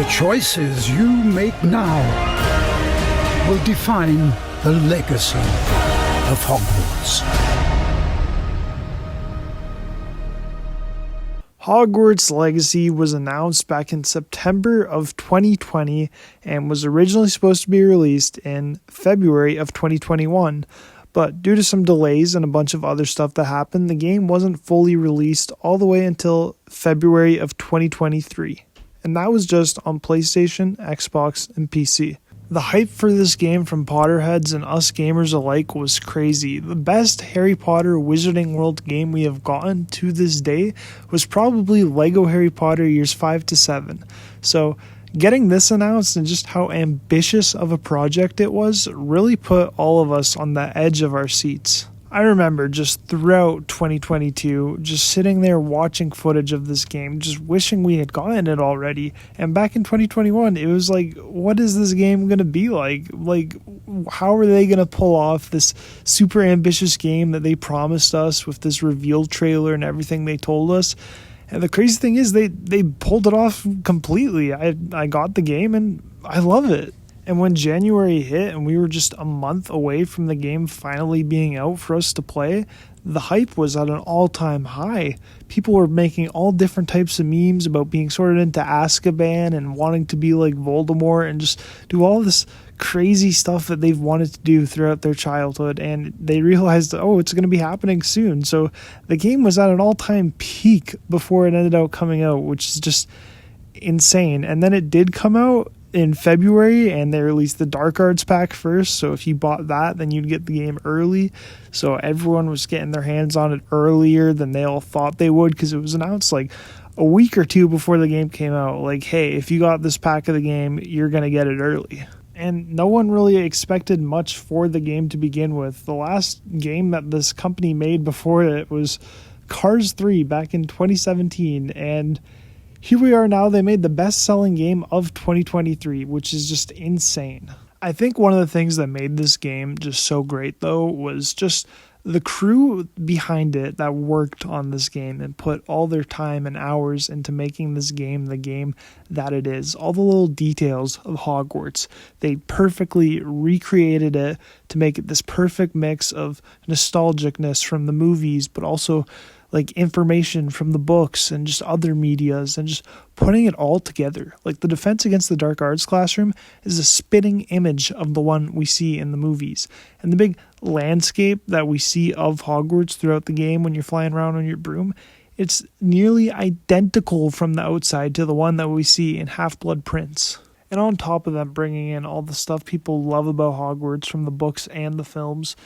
The choices you make now will define the legacy of Hogwarts. Hogwarts Legacy was announced back in September of 2020 and was originally supposed to be released in February of 2021. But due to some delays and a bunch of other stuff that happened, the game wasn't fully released all the way until February of 2023. And that was just on PlayStation, Xbox, and PC. The hype for this game from Potterheads and us gamers alike was crazy. The best Harry Potter Wizarding World game we have gotten to this day was probably LEGO Harry Potter Years 5 to 7. So getting this announced and just how ambitious of a project it was really put all of us on the edge of our seats. I remember just throughout 2022, just sitting there watching footage of this game, just wishing we had gotten it already. And back in 2021, it was like, what is this game going to be like? Like, how are they going to pull off this super ambitious game that they promised us with this reveal trailer and everything they told us? And the crazy thing is they pulled it off completely. I got the game and I love it. And when January hit and we were just a month away from the game finally being out for us to play, the hype was at an all-time high. People were making all different types of memes about being sorted into Azkaban and wanting to be like Voldemort and just do all this crazy stuff that they've wanted to do throughout their childhood. And they realized, oh, it's going to be happening soon. So the game was at an all-time peak before it ended up coming out, which is just insane. And then it did come out in February, and they released the Dark Arts pack first, so if you bought that, then you'd get the game early. So everyone was getting their hands on it earlier than they all thought they would, because it was announced like a week or two before the game came out, like, hey, if you got this pack of the game, you're gonna get it early. And no one really expected much for the game to begin with. The last game that this company made before it was Cars 3 back in 2017, and here we are now. They made the best-selling game of 2023, which is just insane. I think one of the things that made this game just so great, though, was just the crew behind it that worked on this game and put all their time and hours into making this game the game that it is. All the little details of Hogwarts, they perfectly recreated it to make it this perfect mix of nostalgicness from the movies, but also like information from the books and just other medias, and just putting it all together. Like the Defense Against the Dark Arts classroom is a spitting image of the one we see in the movies. And the big landscape that we see of Hogwarts throughout the game when you're flying around on your broom, it's nearly identical from the outside to the one that we see in Half-Blood Prince. And on top of them bringing in all the stuff people love about Hogwarts from the books and the films,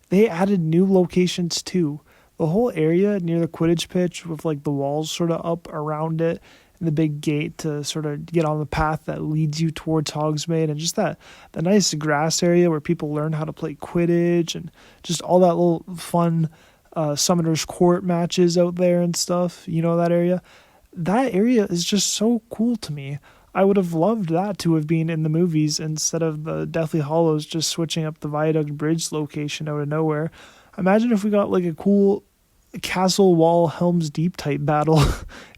they added new locations too. The whole area near the Quidditch pitch with like the walls sort of up around it and the big gate to sort of get on the path that leads you towards Hogsmeade, and just the nice grass area where people learn how to play Quidditch and just all that little fun Summoner's Court matches out there and stuff. You know, that area? That area is just so cool to me. I would have loved that to have been in the movies instead of the Deathly Hallows just switching up the Viaduct Bridge location out of nowhere. Imagine if we got like a cool castle wall Helm's Deep type battle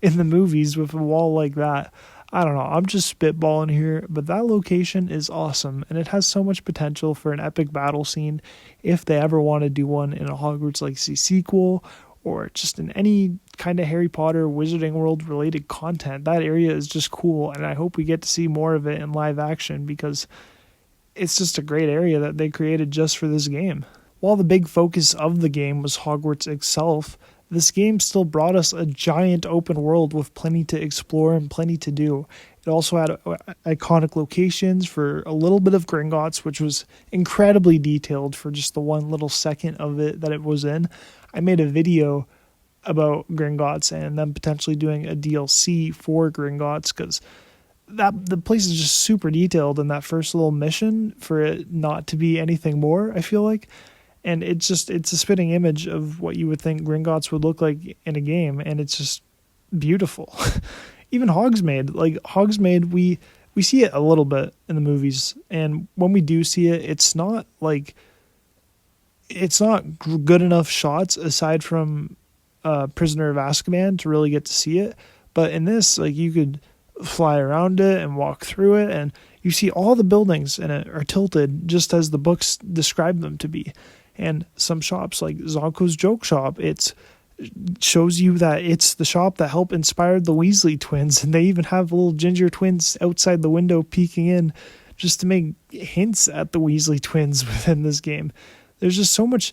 in the movies with a wall like that. I don't know. I'm just spitballing here, but that location is awesome, and it has so much potential for an epic battle scene if they ever want to do one in a Hogwarts Legacy sequel or just in any kind of Harry Potter Wizarding World related content. That area is just cool, and I hope we get to see more of it in live action because it's just a great area that they created just for this game. While the big focus of the game was Hogwarts itself, this game still brought us a giant open world with plenty to explore and plenty to do. It also had iconic locations for a little bit of Gringotts, which was incredibly detailed for just the one little second of it that it was in. I made a video about Gringotts and them potentially doing a DLC for Gringotts because the place is just super detailed in that first little mission for it not to be anything more, I feel like. And it's a spitting image of what you would think Gringotts would look like in a game, and it's just beautiful. Even Hogsmeade, we see it a little bit in the movies, and when we do see it, it's not good enough shots aside from Prisoner of Azkaban to really get to see it. But in this, like, you could fly around it and walk through it, and you see all the buildings in it are tilted just as the books describe them to be. And some shops like Zonko's Joke Shop, it shows you that it's the shop that helped inspire the Weasley twins, and they even have little ginger twins outside the window peeking in just to make hints at the Weasley twins within this game. There's just so much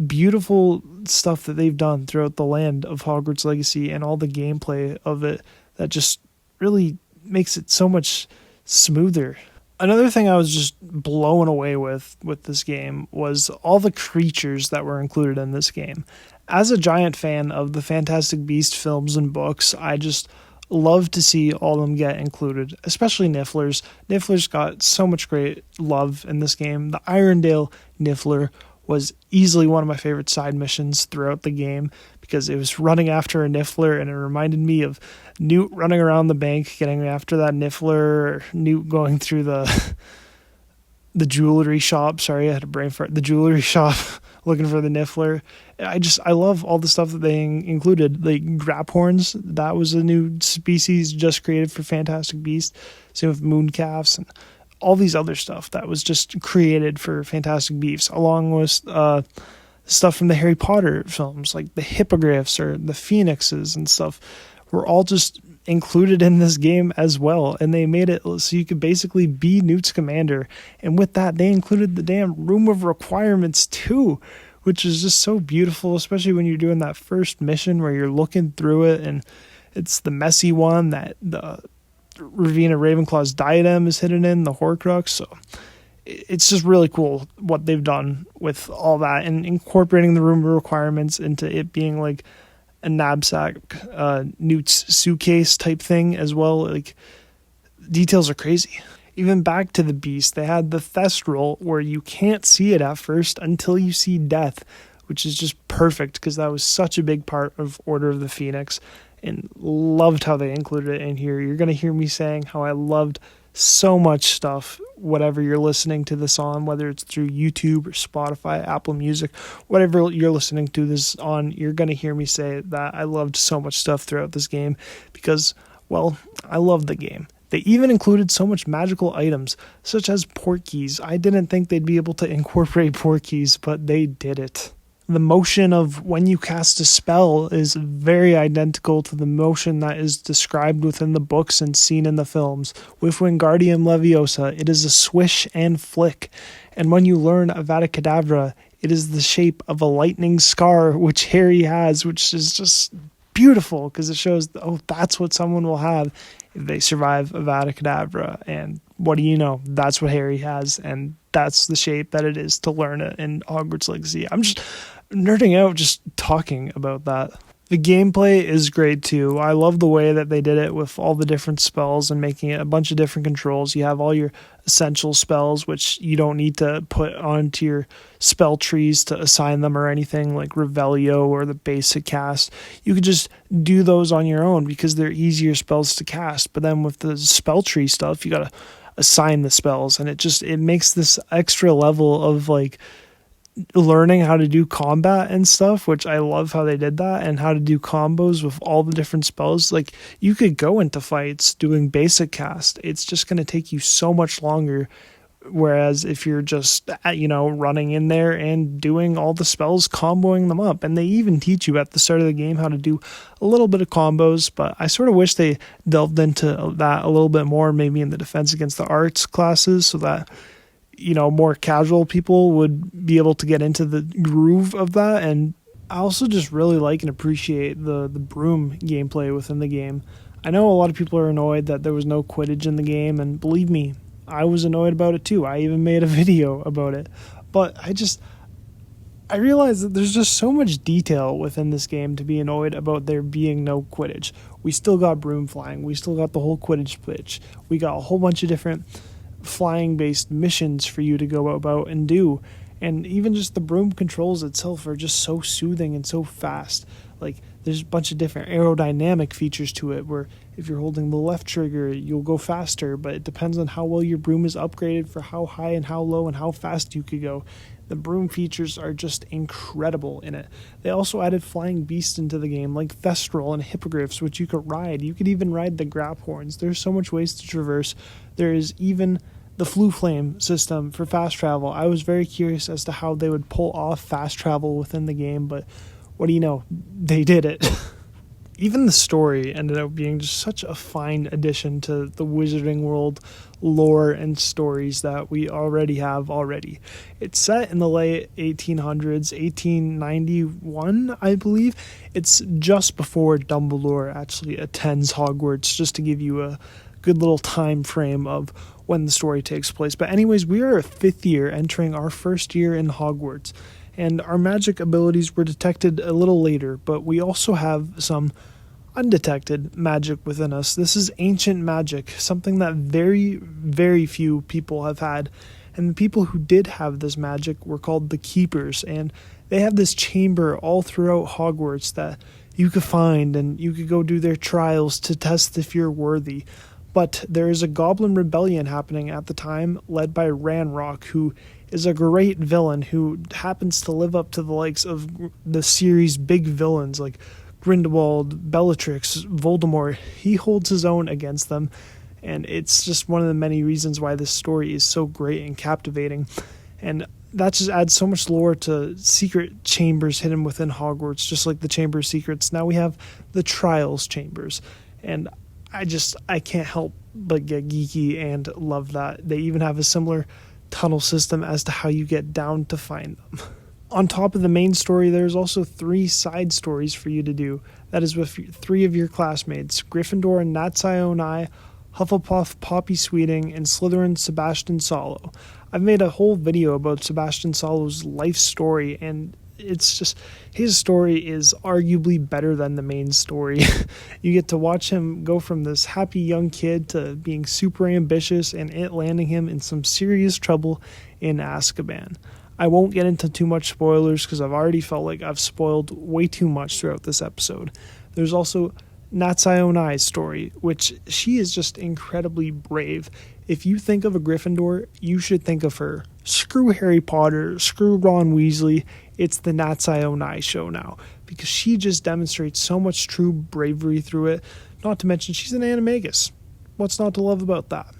beautiful stuff that they've done throughout the land of Hogwarts Legacy and all the gameplay of it that just really makes it so much smoother. Another thing I was just blown away with this game was all the creatures that were included in this game. As a giant fan of the Fantastic Beasts films and books, I just love to see all of them get included, especially Nifflers. Nifflers got so much great love in this game. The Irondale Niffler was easily one of my favorite side missions throughout the game because it was running after a Niffler, and it reminded me of Newt running around the bank getting after that Niffler, or Newt going through the jewelry shop. Sorry, I had a brain fart. The jewelry shop looking for the Niffler. I love all the stuff that they included. Like Graphorns, that was a new species just created for Fantastic Beasts. Same with Mooncalfs and all these other stuff that was just created for Fantastic Beasts, along with stuff from the Harry Potter films, like the hippogriffs or the phoenixes and stuff, were all just included in this game as well. And they made it so you could basically be Newt's commander. And with that, they included the damn Room of Requirements too, which is just so beautiful, especially when you're doing that first mission where you're looking through it and it's the messy one that the Rowena Ravenclaw's diadem is hidden in, the Horcrux. So it's just really cool what they've done with all that and incorporating the Room of Requirements into it being like a knapsack, Newt's suitcase type thing as well. Like, details are crazy. Even back to the Beast, they had the Thestral where you can't see it at first until you see death, which is just perfect because that was such a big part of Order of the Phoenix, and loved how they included it in here. You're going to hear me saying how I loved so much stuff, whatever you're listening to this on, whether it's through YouTube or Spotify, Apple Music, whatever you're listening to this on, you're going to hear me say that I loved so much stuff throughout this game because, well, I love the game. They even included so much magical items, such as portkeys. I didn't think they'd be able to incorporate portkeys, but they did it. The motion of when you cast a spell is very identical to the motion that is described within the books and seen in the films. With Wingardium Leviosa, it is a swish and flick, and when you learn Avada Kedavra, it is the shape of a lightning scar, which Harry has, which is just beautiful because it shows, oh, that's what someone will have if they survive Avada Kedavra. And what do you know? That's what Harry has, and that's the shape that it is to learn it in Hogwarts Legacy. I'm just nerding out just talking about that. The gameplay is great too. I love the way that they did it with all the different spells and making it a bunch of different controls. You have all your essential spells, which you don't need to put onto your spell trees to assign them or anything, like Revelio or the basic cast. You could just do those on your own because they're easier spells to cast. But then with the spell tree stuff, you gotta assign the spells, and it makes this extra level of like learning how to do combat and stuff, which I love how they did that, and how to do combos with all the different spells. Like, you could go into fights doing basic cast. It's just going to take you so much longer, whereas if you're just, running in there and doing all the spells, comboing them up. And they even teach you at the start of the game how to do a little bit of combos, but I sort of wish they delved into that a little bit more, maybe in the Defense Against the Arts classes, so that more casual people would be able to get into the groove of that. And I also just really like and appreciate the broom gameplay within the game. I know a lot of people are annoyed that there was no Quidditch in the game, and believe me, I was annoyed about it too. I even made a video about it. But I realized that there's just so much detail within this game to be annoyed about there being no Quidditch. We still got broom flying. We still got the whole Quidditch pitch. We got a whole bunch of different flying based missions for you to go about and do, and even just the broom controls itself are just so soothing and so fast. Like, there's a bunch of different aerodynamic features to it where if you're holding the left trigger you'll go faster, but it depends on how well your broom is upgraded for how high and how low and how fast you could go. The Broom features are just incredible in it. They also added flying beasts into the game, like Thestral and Hippogriffs, which you could ride. You could even ride the Graphorns. There's so much ways to traverse. There is even the Flue Flame system for fast travel. I was very curious as to how they would pull off fast travel within the game, but what do you know? They did it. Even the story ended up being just such a fine addition to the Wizarding World lore and stories that we already have already. It's set in the late 1800s, 1891, I believe. It's just before Dumbledore actually attends Hogwarts, just to give you a good little time frame of when the story takes place. But anyways, we are a 5th year entering our first year in Hogwarts, and our magic abilities were detected a little later, but we also have some undetected magic within us. This is ancient magic, something that very, very few people have had. And the people who did have this magic were called the Keepers, and they have this chamber all throughout Hogwarts that you could find, and you could go do their trials to test if you're worthy. But there is a goblin rebellion happening at the time, led by Ranrock, who is a great villain who happens to live up to the likes of the series' big villains like Grindelwald, Bellatrix, Voldemort. He holds his own against them, and it's just one of the many reasons why this story is so great and captivating. And that just adds so much lore to secret chambers hidden within Hogwarts, just like the Chamber of Secrets. Now we have the Trials Chambers, and I can't help but get geeky and love that. They even have a similar tunnel system as to how you get down to find them. On top of the main story, there's also 3 side stories for you to do. That is with 3 of your classmates, Gryffindor and Natsai, Hufflepuff Poppy Sweeting, and Slytherin Sebastian Sallow. I've made a whole video about Sebastian Sallow's life story, and it's just, his story is arguably better than the main story. You get to watch him go from this happy young kid to being super ambitious, and it landing him in some serious trouble in Azkaban. I won't get into too much spoilers because I've already felt like I've spoiled way too much throughout this episode. There's also Natsai story, which she is just incredibly brave. If you think of a Gryffindor, you should think of her. Screw Harry Potter, screw Ron Weasley, it's the Natsai show now, because she just demonstrates so much true bravery through it. Not to mention, she's an animagus. What's not to love about that?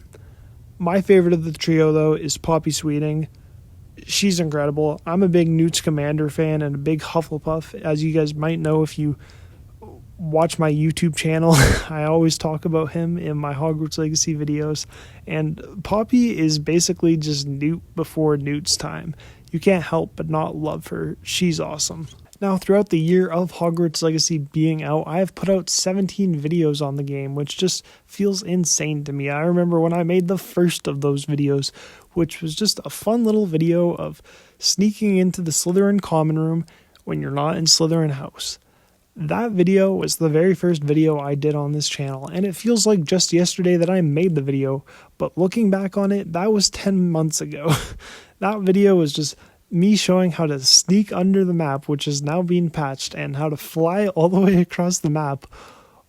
My favorite of the trio, though, is Poppy Sweeting. She's incredible. I'm a big Newt Scamander fan and a big Hufflepuff. As you guys might know if you watch my YouTube channel, I always talk about him in my Hogwarts Legacy videos. And Poppy is basically just Newt before Newt's time. You can't help but not love her. She's awesome. Now, throughout the year of Hogwarts Legacy being out, I have put out 17 videos on the game, which just feels insane to me. I remember when I made the first of those videos, which was just a fun little video of sneaking into the Slytherin common room when you're not in Slytherin house. That video was the very first video I did on this channel, and it feels like just yesterday that I made the video, but looking back on it, that was 10 months ago. That video was just me showing how to sneak under the map, which is now being patched, and how to fly all the way across the map,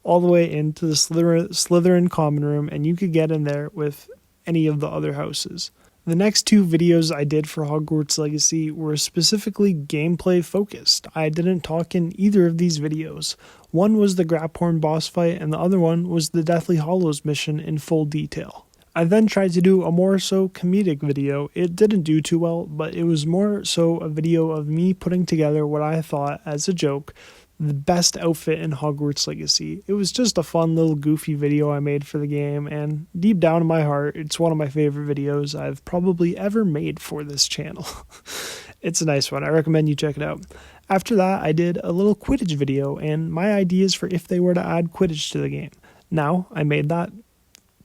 all the way into the Slytherin common room, and you could get in there with any of the other houses. The next 2 videos I did for Hogwarts Legacy were specifically gameplay focused. I didn't talk in either of these videos. One was the Graphorn boss fight, and the other one was the Deathly Hallows mission in full detail. I then tried to do a more so comedic video. It didn't do too well, but it was more so a video of me putting together what I thought, as a joke, the best outfit in Hogwarts Legacy. It was just a fun little goofy video I made for the game, and deep down in my heart, it's one of my favorite videos I've probably ever made for this channel. It's a nice one. I recommend you check it out. After that, I did a little Quidditch video, and my ideas for if they were to add Quidditch to the game. Now, I made that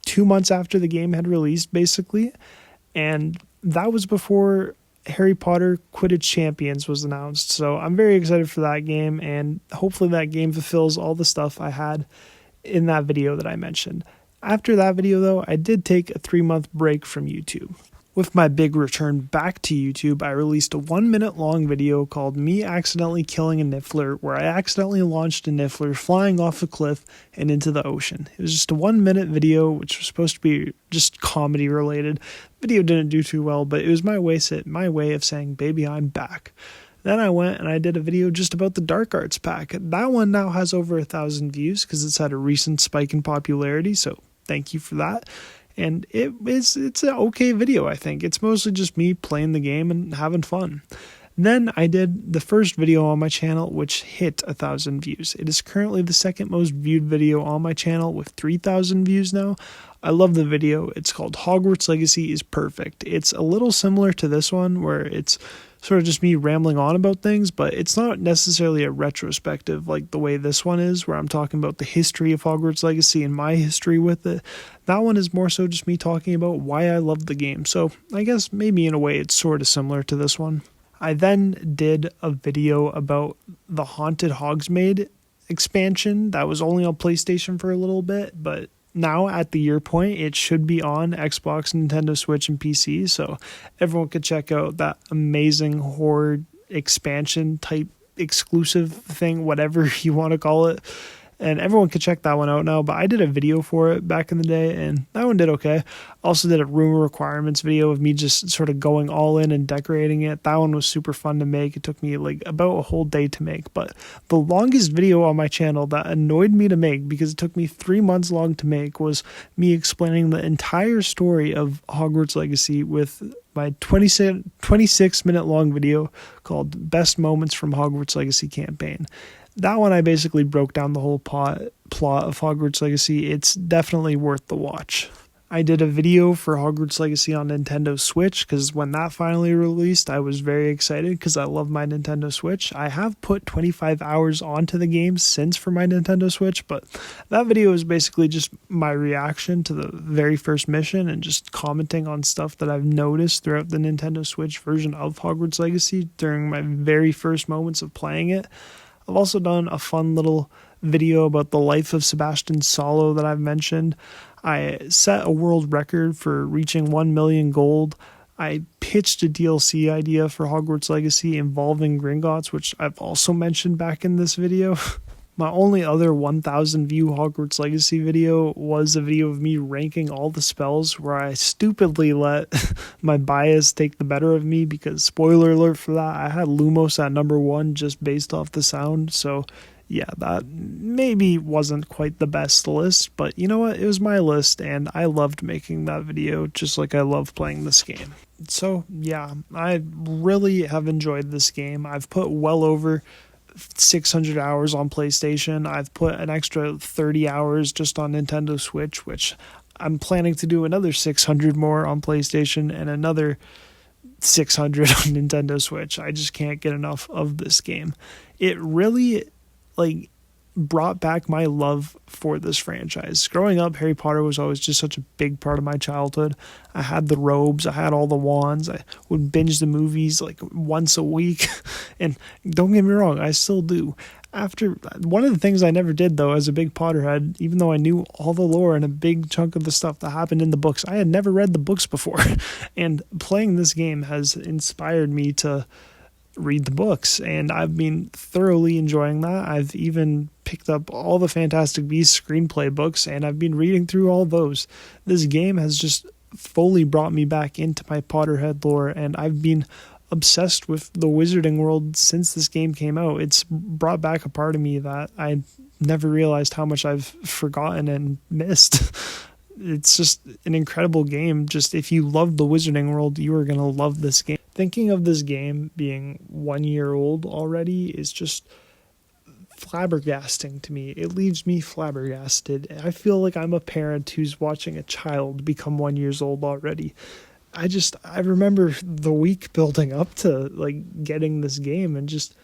2 months after the game had released, basically, and that was before Harry Potter Quidditch Champions was announced, so I'm very excited for that game, and hopefully that game fulfills all the stuff I had in that video that I mentioned. After that video, though, I did take a 3-month break from YouTube. With my big return back to YouTube, I released a 1 minute long video called Me Accidentally Killing a Niffler, where I accidentally launched a Niffler flying off a cliff and into the ocean. It was just a 1 minute video, which was supposed to be just comedy related. The video didn't do too well, but it was my way of saying, baby, I'm back. Then I went and I did a video just about the Dark Arts pack. That one now has over 1,000 views because it's had a recent spike in popularity, so thank you for that. And it's an okay video, I think. It's mostly just me playing the game and having fun. Then I did the first video on my channel, which hit 1,000 views. It is currently the second most viewed video on my channel with 3,000 views now. I love the video. It's called Hogwarts Legacy is Perfect. It's a little similar to this one where it's sort of just me rambling on about things, but it's not necessarily a retrospective like the way this one is, where I'm talking about the history of Hogwarts Legacy and my history with it. That one is more so just me talking about why I love the game. So I guess maybe in a way it's sort of similar to this one. I then did a video about the Haunted Hogsmeade expansion that was only on PlayStation for a little bit, but now at the year point it should be on Xbox, Nintendo Switch, and PC, so everyone could check out that amazing horror expansion type exclusive thing, whatever you want to call it. And everyone could check that one out now, but I did a video for it back in the day, and that one did okay. Also did a room requirements video of me just sort of going all in and decorating it. That one was super fun to make. It took me like about a whole day to make, but the longest video on my channel that annoyed me to make, because it took me 3 months long to make, was me explaining the entire story of Hogwarts Legacy with my 26 minute long video called Best Moments from Hogwarts Legacy Campaign. That one I basically broke down the whole plot of Hogwarts Legacy. It's definitely worth the watch. I did a video for Hogwarts Legacy on Nintendo Switch because when that finally released, I was very excited because I love my Nintendo Switch. I have put 25 hours onto the game since for my Nintendo Switch, but that video is basically just my reaction to the very first mission and just commenting on stuff that I've noticed throughout the Nintendo Switch version of Hogwarts Legacy during my very first moments of playing it. I've also done a fun little video about the life of Sebastian Solo that I've mentioned. I set a world record for reaching 1 million gold. I pitched a DLC idea for Hogwarts Legacy involving Gringotts, which I've also mentioned back in this video. My only other 1,000 view Hogwarts Legacy video was a video of me ranking all the spells where I stupidly let my bias take the better of me because, spoiler alert for that, I had Lumos at number 1 just based off the sound. So yeah, that maybe wasn't quite the best list, but you know what? It was my list and I loved making that video just like I love playing this game. So yeah, I really have enjoyed this game. I've put well over 600 hours on PlayStation. I've put an extra 30 hours just on Nintendo Switch, which I'm planning to do another 600 more on PlayStation and another 600 on Nintendo Switch. I just can't get enough of this game. It really brought back my love for this franchise. Growing up, Harry Potter was always just such a big part of my childhood. I had the robes, I had all the wands, I would binge the movies once a week, and don't get me wrong, I still do. One of the things I never did though as a big Potterhead, even though I knew all the lore and a big chunk of the stuff that happened in the books, I had never read the books before, and playing this game has inspired me to read the books, and I've been thoroughly enjoying that. I've even picked up all the Fantastic Beasts screenplay books, and I've been reading through all those. This game has just fully brought me back into my Potterhead lore, and I've been obsessed with the Wizarding World since this game came out. It's brought back a part of me that I never realized how much I've forgotten and missed. It's just an incredible game. Just if you love the Wizarding World, you are going to love this game. Thinking of this game being 1 year old already is just flabbergasting to me. It leaves me flabbergasted. I feel like I'm a parent who's watching a child become 1 year old already. I remember the week building up to getting this game and just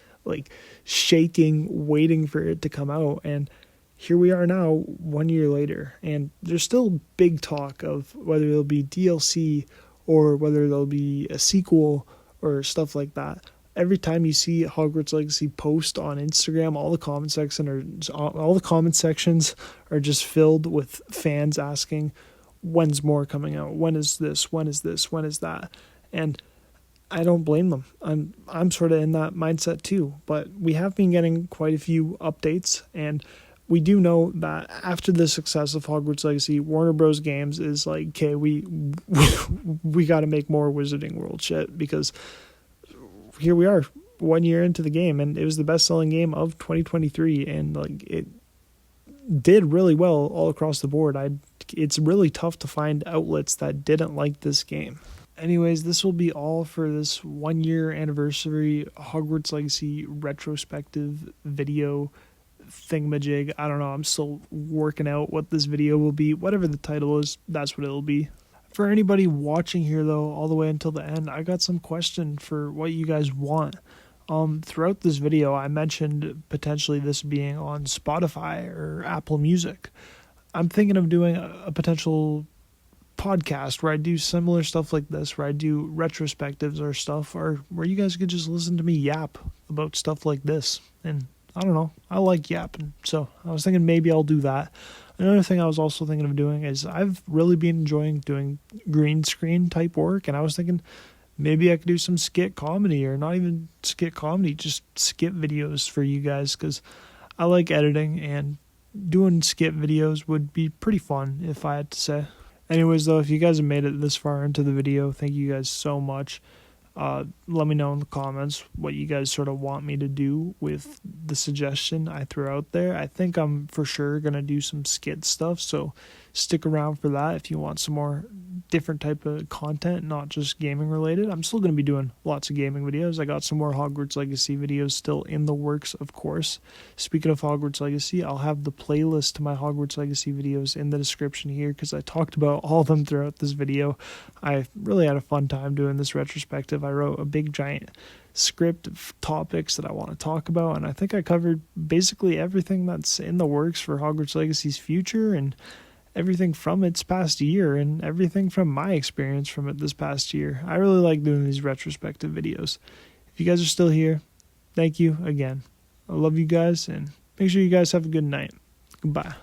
shaking, waiting for it to come out, and here we are now 1 year later, and there's still big talk of whether there'll be DLC or whether there'll be a sequel or stuff like that. Every time you see Hogwarts Legacy post on Instagram, all the comment sections are just filled with fans asking, when's more coming out? When is this? When is this? When is that? And I don't blame them. I'm sort of in that mindset too. But we have been getting quite a few updates, and we do know that after the success of Hogwarts Legacy, Warner Bros. Games is like, okay, we got to make more Wizarding World shit, because here we are 1 year into the game, and it was the best-selling game of 2023, and like it did really well all across the board. It's really tough to find outlets that didn't like this game. Anyways, this will be all for this 1 year anniversary Hogwarts Legacy retrospective video thingamajig. I don't know, I'm still working out what this video will be. Whatever the title is, that's what it'll be. For anybody watching here though, all the way until the end, I got some question for what you guys want. Throughout this video, I mentioned potentially this being on Spotify or Apple Music. I'm thinking of doing a potential podcast where I do similar stuff like this, where I do retrospectives or stuff, or where you guys could just listen to me yap about stuff like this. And I don't know, I like yapping, so I was thinking maybe I'll do that. Another thing I was also thinking of doing is I've really been enjoying doing green screen type work, and I was thinking maybe I could do some skit comedy, or not even skit comedy, just skit videos for you guys, because I like editing, and doing skit videos would be pretty fun, if I had to say. Anyways, though, if you guys have made it this far into the video, thank you guys so much. Let me know in the comments what you guys sort of want me to do with the suggestion I threw out there. I think I'm for sure going to do some skit stuff, so stick around for that if you want some more different type of content, not just gaming related. I'm still going to be doing lots of gaming videos. I got some more Hogwarts Legacy videos still in the works, of course. Speaking of Hogwarts Legacy, I'll have the playlist to my Hogwarts Legacy videos in the description here, because I talked about all of them throughout this video. I really had a fun time doing this retrospective. I wrote a big giant script of topics that I want to talk about, and I think I covered basically everything that's in the works for Hogwarts Legacy's future, and everything from its past year, and everything from my experience from it this past year. I really like doing these retrospective videos. If you guys are still here, thank you again. I love you guys, and make sure you guys have a good night. Goodbye.